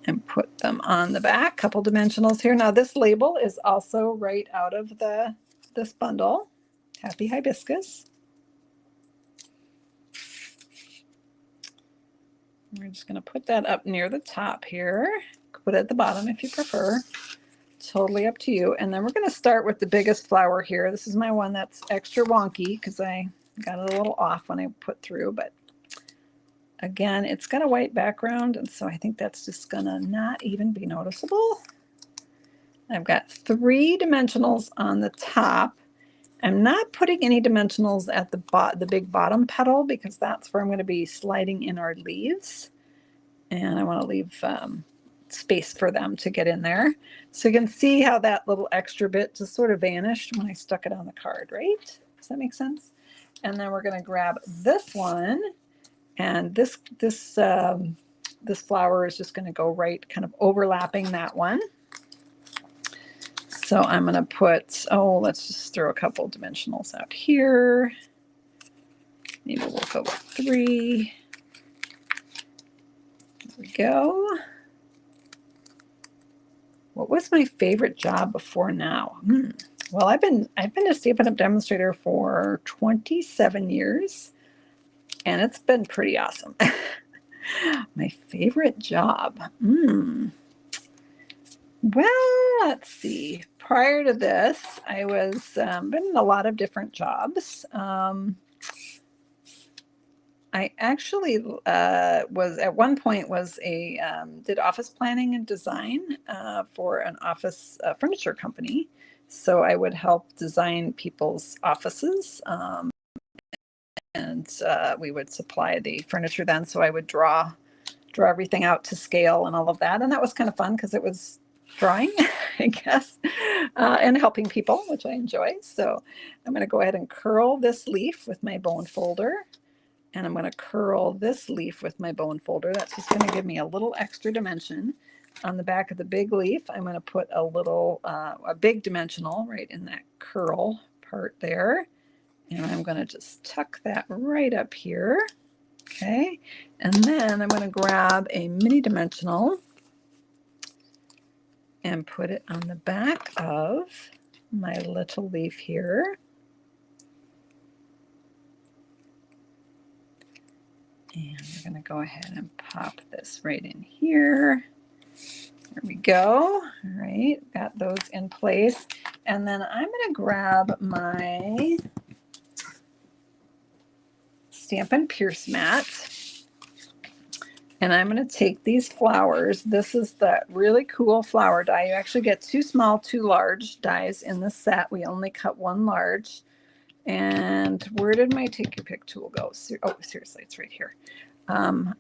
and put them on the back. Couple dimensionals here. Now this label is also right out of this bundle. Happy Hibiscus. We're just going to put that up near the top here. Put it at the bottom if you prefer. Totally up to you. And then we're going to start with the biggest flower here. This is my one that's extra wonky because I got it a little off when I put through. But again, it's got a white background, and so I think that's just going to not even be noticeable. I've got 3 dimensionals on the top. I'm not putting any dimensionals at the big bottom petal because that's where I'm going to be sliding in our leaves, and I want to leave space for them to get in there. So you can see how that little extra bit just sort of vanished when I stuck it on the card, right? Does that make sense? And then we're going to grab this one, and this flower is just going to go right kind of overlapping that one. So I'm going to put, let's just throw a couple dimensionals out here. Maybe we'll go with 3. There we go. What was my favorite job before now? Well, I've been a Stampin' Up! Demonstrator for 27 years, and it's been pretty awesome. My favorite job. Well, let's see. Prior to this, I was been in a lot of different jobs. I actually was at one point did office planning and design for an office furniture company. So I would help design people's offices, and we would supply the furniture then. So I would draw everything out to scale and all of that, and that was kind of fun because it was drawing, I guess, and helping people, which I enjoy. So I'm going to go ahead and curl this leaf with my bone folder. And I'm going to curl this leaf with my bone folder. That's just going to give me a little extra dimension. On the back of the big leaf, I'm going to put a big dimensional right in that curl part there. And I'm going to just tuck that right up here. Okay. And then I'm going to grab a mini dimensional and put it on the back of my little leaf here. And we're going to go ahead and pop this right in here. There we go. All right, got those in place. And then I'm going to grab my Stampin' Pierce mat. And I'm going to take these flowers. This is the really cool flower die. You actually get 2 small, 2 large dies in this set. We only cut 1 large. And where did my Take Your Pick tool go? Oh, seriously, it's right here. All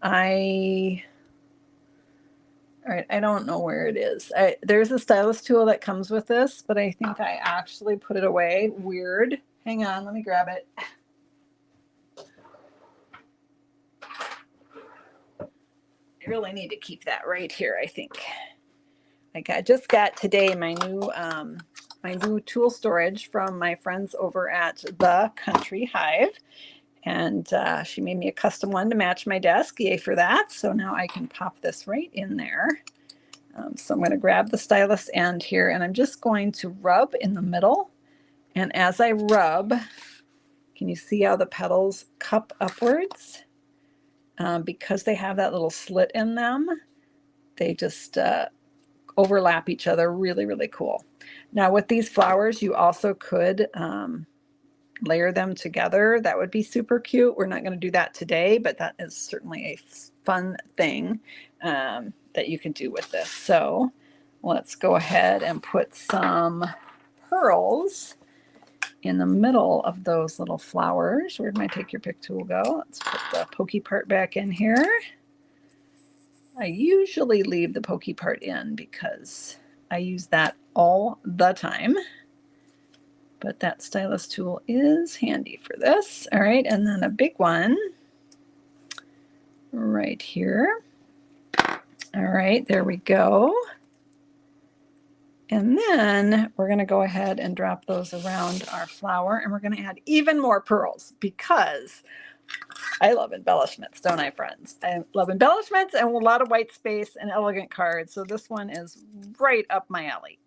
right, I don't know where it is. There's a stylus tool that comes with this, but I think I actually put it away. Weird. Hang on, let me grab it. I really need to keep that right here, I think. I just got today my new tool storage from my friends over at the Country Hive, and she made me a custom one to match my desk. Yay for that. So now I can pop this right in there. So I'm going to grab the stylus end here and I'm just going to rub in the middle. And as I rub, can you see how the petals cup upwards? Because they have that little slit in them, they just overlap each other. Really, really cool. Now with these flowers, you also could layer them together. That would be super cute. We're not going to do that today, but that is certainly a fun thing that you can do with this. So let's go ahead and put some pearls in the middle of those little flowers. Where'd my take your pick tool go? Let's put the pokey part back in here. I usually leave the pokey part in because I use that all the time. But that stylus tool is handy for this. All right, and then a big one right here. All right, there we go. And then we're going to go ahead and drop those around our flower, and we're going to add even more pearls because I love embellishments, don't I, friends? I love embellishments and a lot of white space and elegant cards. So this one is right up my alley.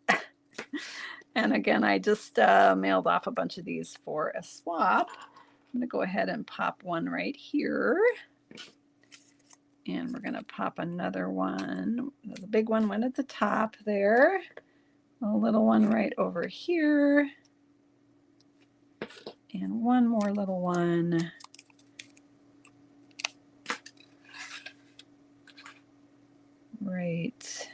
And again, I just mailed off a bunch of these for a swap. I'm going to go ahead and pop one right here. And we're going to pop another one. The big one went at the top there. A little one right over here. And one more little one. Right.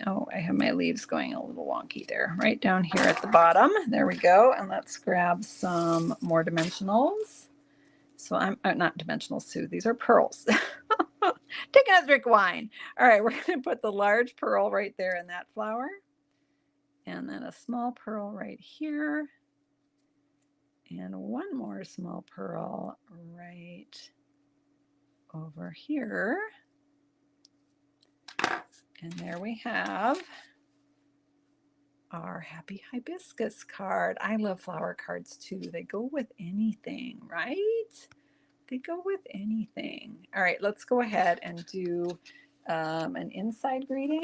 Oh, I have my leaves going a little wonky there. Right down here at the bottom. There we go. And let's grab some more dimensionals. So I'm not dimensionals too. These are pearls. Take another drink of wine. All right, we're going to put the large pearl right there in that flower. And then a small pearl right here. And one more small pearl right over here. And there we have our Happy Hibiscus card. I love flower cards too. They go with anything, right? They go with anything. All right, let's go ahead and do an inside greeting.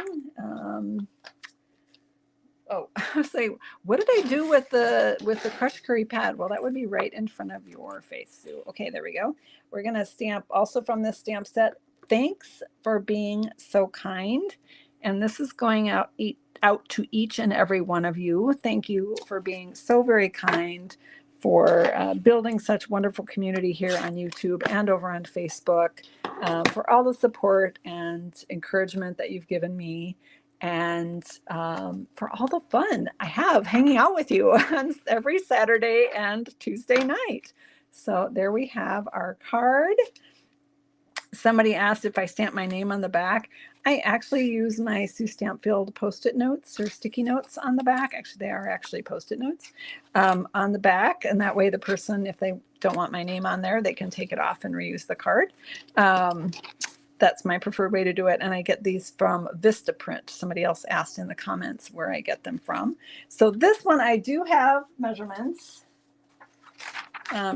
Oh, I was saying, what did I do with the crushed curry pad? Well, that would be right in front of your face, Sue. Okay, there we go. We're gonna stamp also from this stamp set. Thanks for being so kind, and this is going out to each and every one of you. Thank you for being so very kind, for building such wonderful community here on YouTube and over on Facebook, for all the support and encouragement that you've given me, and for all the fun I have hanging out with you on every Saturday and Tuesday night. So there we have our card. Somebody asked if I stamp my name on the back. I actually use my Suestampfield Post-it notes or sticky notes on the back. Actually, they are actually Post-it notes on the back. And that way the person, if they don't want my name on there, they can take it off and reuse the card. That's my preferred way to do it. And I get these from Vistaprint. Somebody else asked in the comments where I get them from. So this one, I do have measurements,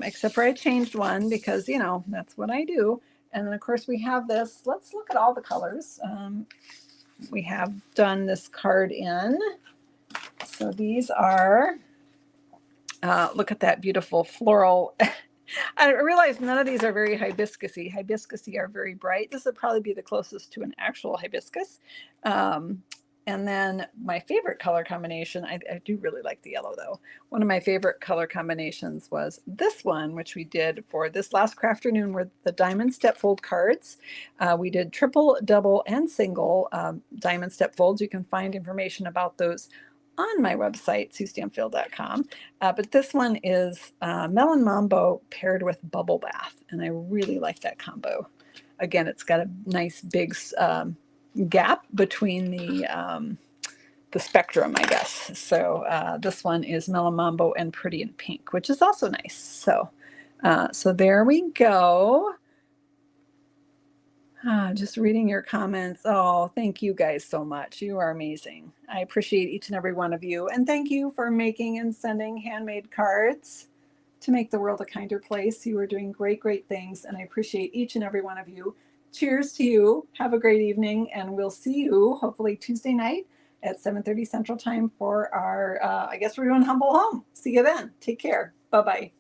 except for I changed one because, you know, that's what I do. And then, of course, we have this. Let's look at all the colors. We have done this card in. So these are, look at that beautiful floral. I realize none of these are very hibiscus-y. Hibiscus-y are very bright. This would probably be the closest to an actual hibiscus. And then my favorite color combination, I do really like the yellow though. One of my favorite color combinations was this one, which we did for this last Crafternoon, were the diamond step fold cards. We did triple, double, and single diamond step folds. You can find information about those on my website, suestampfield.com. But this one is Melon Mambo paired with Bubble Bath, and I really like that combo. Again, it's got a nice big gap between the spectrum, I guess. So this one is Melon Mambo and Pretty in Pink, which is also nice. So so there we go. Just reading your comments. Oh, thank you guys so much. You are amazing. I appreciate each and every one of you. And thank you for making and sending handmade cards to make the world a kinder place. You are doing great, great things. And I appreciate each and every one of you cheers to you. Have a great evening, and we'll see you hopefully Tuesday night at 7:30 Central Time for our, I guess we're doing Humble Home. See you then. Take care. Bye-bye.